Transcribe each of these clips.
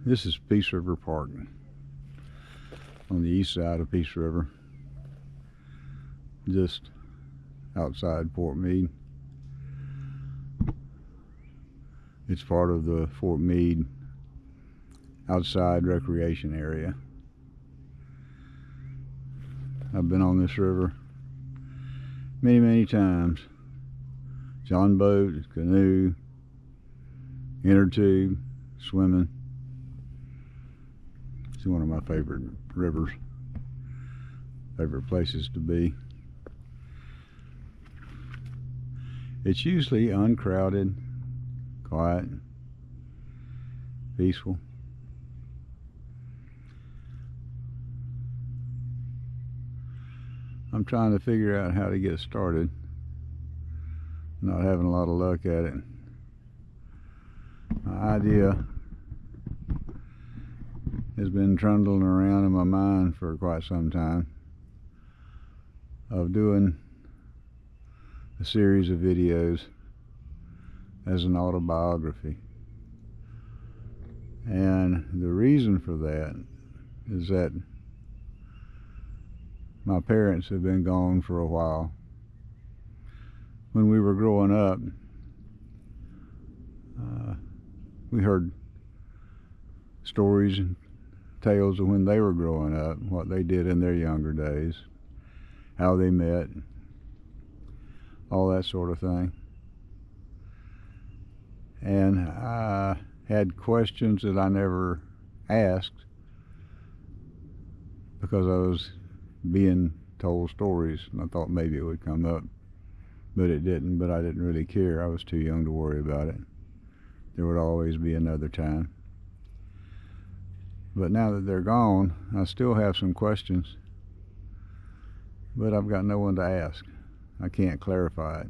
This is Peace River Park on the east side of Peace River, just outside Fort Meade. It's part of the Fort Meade outside recreation area. I've been on this river many times. John boat, canoe, inner tube, swimming. It's one of my favorite rivers, favorite places to be. It's usually uncrowded, quiet, peaceful. I'm trying to figure out how to get started. Not having a lot of luck at it. My idea has been trundling around in my mind for quite some time of doing a series of videos as an autobiography. And the reason for that is that my parents have been gone for a while. When we were growing up, we heard stories and tales of when they were growing up, what they did in their younger days, how they met, all that sort of thing. And I had questions that I never asked because I was being told stories, and I thought maybe it would come up, but it didn't. But I didn't really care. I was too young to worry about it. There would always be another time. But now that they're gone, I still have some questions, but I've got no one to ask. I can't clarify it.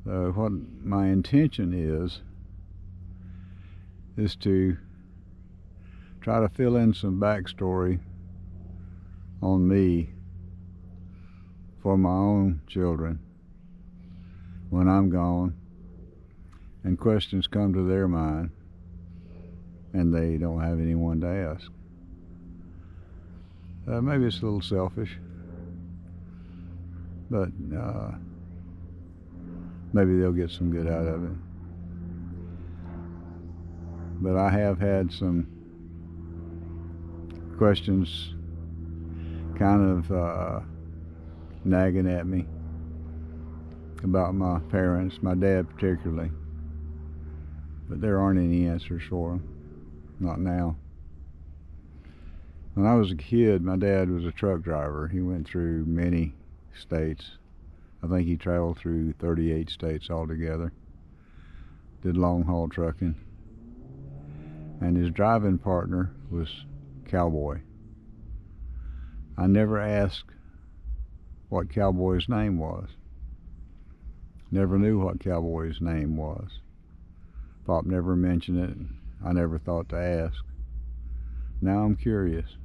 So what my intention is to try to fill in some backstory on me for my own children when I'm gone, and questions come to their mind and they don't have anyone to ask. Maybe it's a little selfish, but maybe they'll get some good out of it. But I have had some questions kind of nagging at me about my parents, my dad particularly, but there aren't any answers for them, not now. When I was a kid, my dad was a truck driver. He went through many states. I think he traveled through 38 states altogether, did long haul trucking, and his driving partner was Cowboy. I never asked what Cowboy's name was. Never knew what Cowboy's name was. Pop never mentioned it. I never thought to ask. Now I'm curious.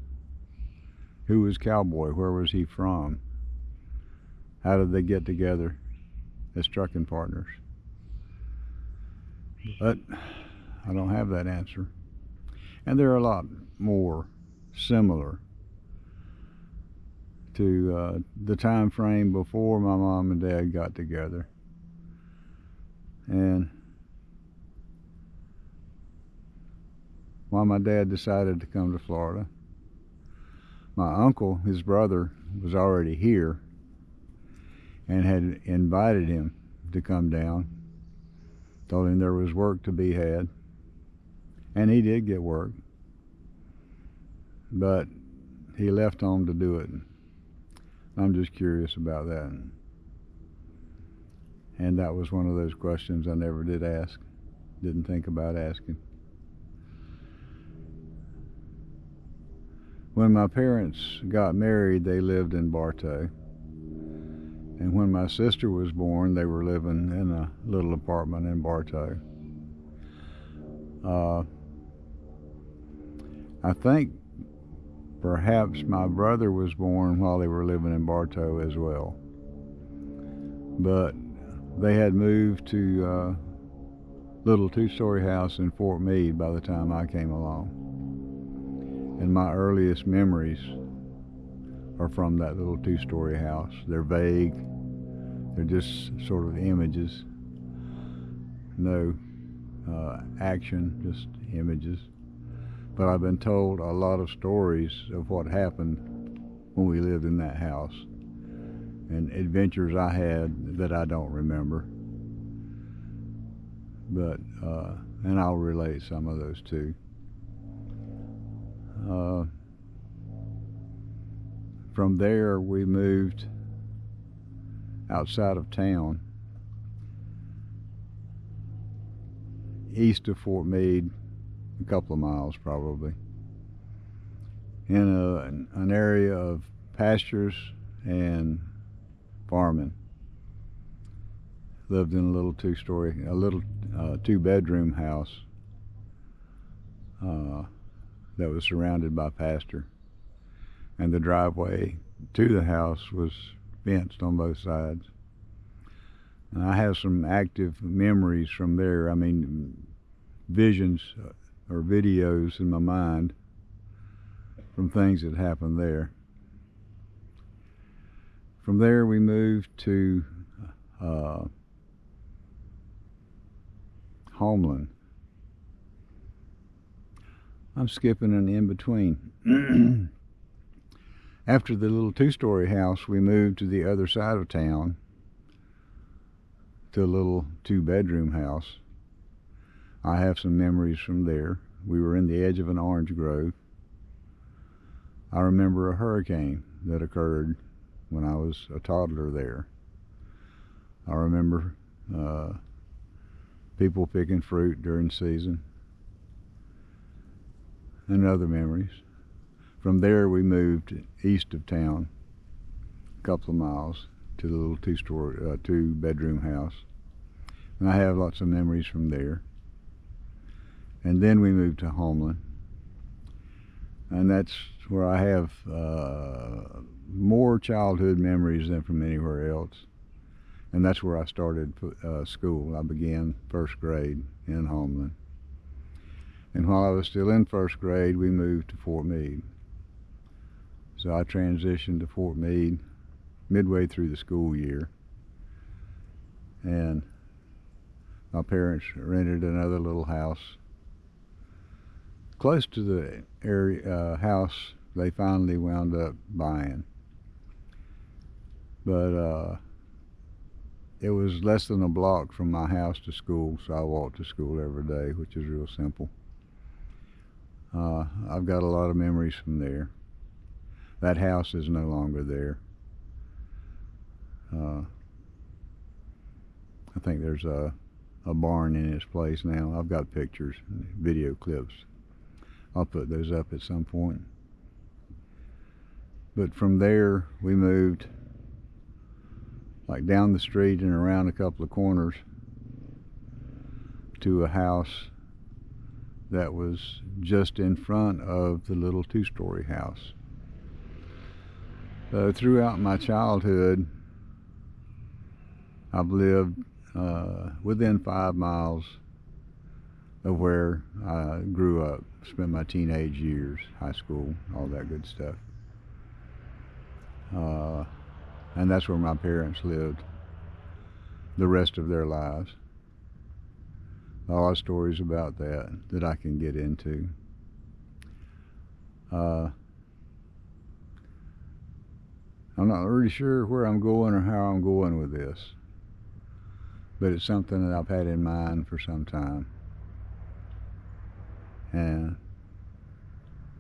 Who was Cowboy? Where was he from? How did they get together as trucking partners? But I don't have that answer. And there are a lot more similar to the time frame before my mom and dad got together. And why my dad decided to come to Florida. My uncle, his brother, was already here and had invited him to come down. Told him there was work to be had. And he did get work. But he left home to do it. I'm just curious about that. And that was one of those questions I never did ask. Didn't think about asking. When my parents got married, they lived in Bartow. And when my sister was born, they were living in a little apartment in Bartow. I think perhaps my brother was born while they were living in Bartow as well. But they had moved to little two-story house in Fort Meade by the time I came along. And my earliest memories are from that little two-story house. They're vague. They're just sort of images. No action, just images. But I've been told a lot of stories of what happened when we lived in that house and adventures I had that I don't remember. But, and I'll relate some of those too. From there, we moved outside of town, east of Fort Meade, a couple of miles probably, in an area of pastures and farming. Lived in a little two-bedroom house that was surrounded by pasture, and the driveway to the house was fenced on both sides. And I have some active memories from there. I mean, visions or videos in my mind from things that happened there. From there, we moved to Homeland. I'm skipping an in between. After the little two-story house, we moved to the other side of town to a little two-bedroom house. I have some memories from there. We were in the edge of an orange grove. I remember a hurricane that occurred when I was a toddler there. I remember people picking fruit during season and other memories. From there, we moved east of town a couple of miles to the little two-bedroom house. And I have lots of memories from there. And then we moved to Homeland. And that's where I have more childhood memories than from anywhere else. And that's where I started school. I began first grade in Homeland. And while I was still in first grade, we moved to Fort Meade. So I transitioned to Fort Meade midway through the school year. And my parents rented another little house close to the area house they finally wound up buying. But it was less than a block from my house to school, so I walked to school every day, which is real simple. I've got a lot of memories from there. That house is no longer there. I think there's a barn in its place now. I've got pictures, video clips. I'll put those up at some point. But from there, we moved like down the street and around a couple of corners to a house that was just in front of the little two-story house. Throughout my childhood, I've lived within 5 miles of where I grew up, spent my teenage years, high school, all that good stuff. And that's where my parents lived the rest of their lives. A lot of stories about that I can get into. I'm not really sure where I'm going or how I'm going with this, but it's something that I've had in mind for some time. And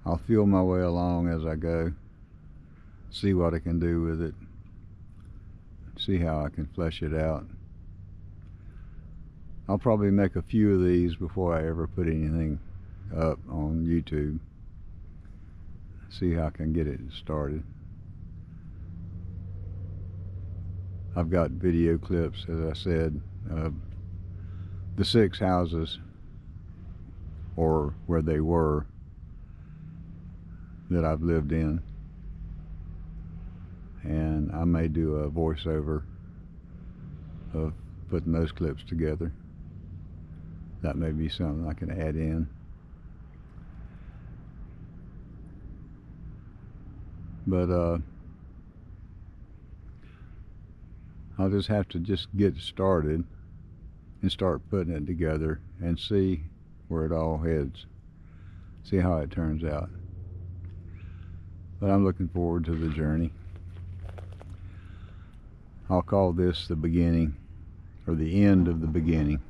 I'll feel my way along as I go, see what I can do with it, see how I can flesh it out. I'll probably make a few of these before I ever put anything up on YouTube. See how I can get it started. I've got video clips, as I said, of the 6 houses, or where they were, that I've lived in. And I may do a voiceover of putting those clips together. That may be something I can add in. But I'll just have to just get started and start putting it together and see where it all heads. See how it turns out. But I'm looking forward to the journey. I'll call this the beginning, or the end of the beginning.